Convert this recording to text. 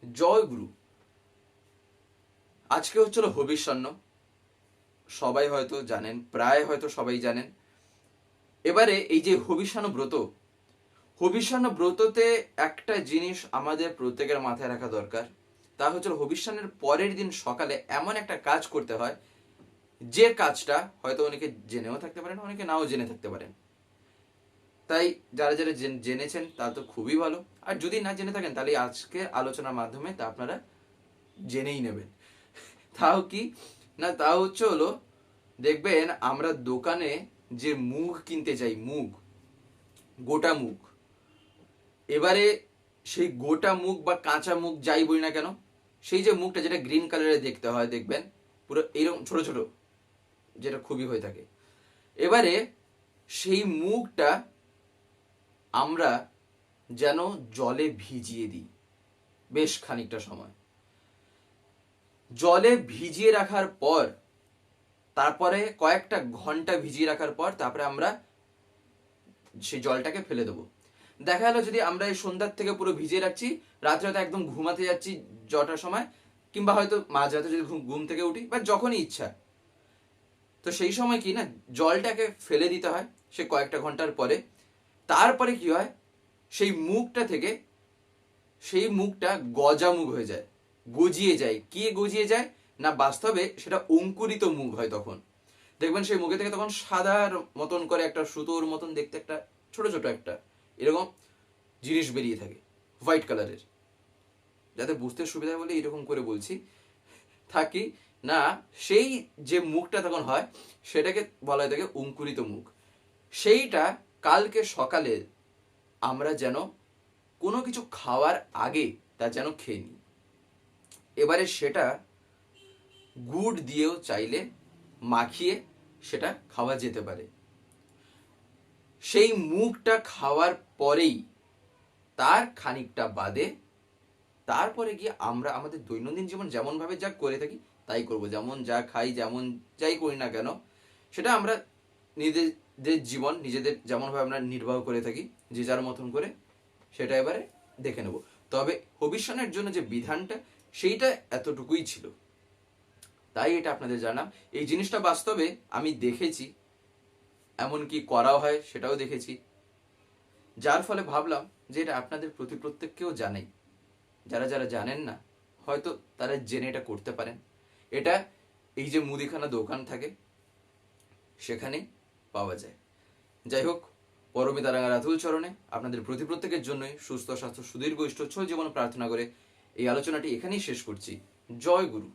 জয় গুরু। আজকে হচ্ছিল হবিষ্যান্ন, সবাই হয়তো জানেন, প্রায় হয়তো সবাই জানেন। এবারে এই যে হবিষ্যান্ন ব্রততে একটা জিনিস আমাদের প্রত্যেকের মাথায় রাখা দরকার। তা হচ্ছে হবিষ্যান্নের পরের দিন সকালে এমন একটা কাজ করতে হয়, যে কাজটা হয়তো অনেকে জেনেও থাকতে পারেন, অনেকে নাও জেনে থাকতে পারেন। তাই যারা যারা জেনেছেন তা তো খুবই ভালো, আর যদি না জেনে থাকেন তাহলে আজকে আলোচনার মাধ্যমে তা আপনারা জেনেই নেবেন। তাও কি না, তা হলো দেখবেন আমরা দোকানে যে মুগ কিনতে যাই, গোটা মুগ। এবারে সেই গোটা মুগ বা কাঁচা মুগ যাই বলি না কেন, সেই যে মুগটা যেটা গ্রিন কালারের দেখতে হয়, দেখবেন পুরো এরকম ছোট ছোট, যেটা খুবই হয়ে থাকে। এবারে সেই মুগটা আমরা যেন জলে ভিজিয়ে দিই বেশ খানিকটা সময়। জলে ভিজিয়ে রাখার পর, তারপরে কয়েকটা ঘন্টা ভিজিয়ে রাখার পর তারপরে আমরা সেই জলটাকে ফেলে দেবো। দেখা গেল যদি আমরা এই সন্ধ্যার থেকে পুরো ভিজিয়ে রাখছি, রাত্রে হয়তো একদম ঘুমাতে যাচ্ছি জটার সময়, কিংবা হয়তো মাঝরাতে যদি ঘুম থেকে উঠি বা যখনই ইচ্ছা, তো সেই সময় কি না, জলটাকে ফেলে দিতে হয় সে কয়েকটা ঘন্টার পরে। তারপরে কি হয়, সেই মুগটা থেকে সেই মুগটা গজা মুগ হয়ে যায়, গজিয়ে যায়। কি গজিয়ে যায় না, বাস্তবে সেটা অঙ্কুরিত মুগ হয়। তখন দেখবেন সেই মুখে থেকে তখন সাদার মতন করে একটা সুতোর মতন দেখতে একটা ছোট ছোট একটা এরকম জিনিস বেরিয়ে থাকে, হোয়াইট কালারের। যাতে বুঝতে সুবিধা বলে এরকম করে বলছি। থাকি না, সেই যে মুখটা তখন হয় সেটাকে বলা হয় থাকে অঙ্কুরিত মুখ। সেইটা কালকে সকালে আমরা যেন কোনো কিছু খাওয়ার আগে তা যেন খেয়ে নিই। এবারে সেটা গুড় দিয়েও চাইলে মাখিয়ে সেটা খাওয়া যেতে পারে। সেই মুগটা খাওয়ার পরেই তার খানিকটা বাদে তারপরে গিয়ে আমরা আমাদের দৈনন্দিন জীবন যেমন ভাবে যা করে থাকি তাই করব। যেমন যা খাই, যেমন যাই করি না কেন, সেটা আমরা নিজেদের জীবন নিজেদের যেমনভাবে আমরা নির্বাহ করে থাকি, যে যার মতন করে, সেটা এবারে দেখে নেব। তবে হবিষ্যান্নের জন্য যে বিধানটা, সেইটা এতটুকুই ছিল, তাই এটা আপনাদের জানাম। এই জিনিসটা বাস্তবে আমি দেখেছি, এমনকি করাও হয় সেটাও দেখেছি, যার ফলে ভাবলাম যে এটা আপনাদের প্রত্যেককেও জানাই। যারা যারা জানেন না হয়তো তারা জেনে এটা করতে পারেন। এটা এই যে মুদিখানা দোকান থাকে সেখানে পাওয়া যায়। যাই হোক, পরমিতারাঙ্গা রাতুল চরণে আপনাদের প্রত্যেকের জন্যই সুস্থ স্বাস্থ্য সুদীর্ঘ ইষ্টচ্ছল জীবন প্রার্থনা করে এই আলোচনাটি এখানেই শেষ করছি। জয় গুরু।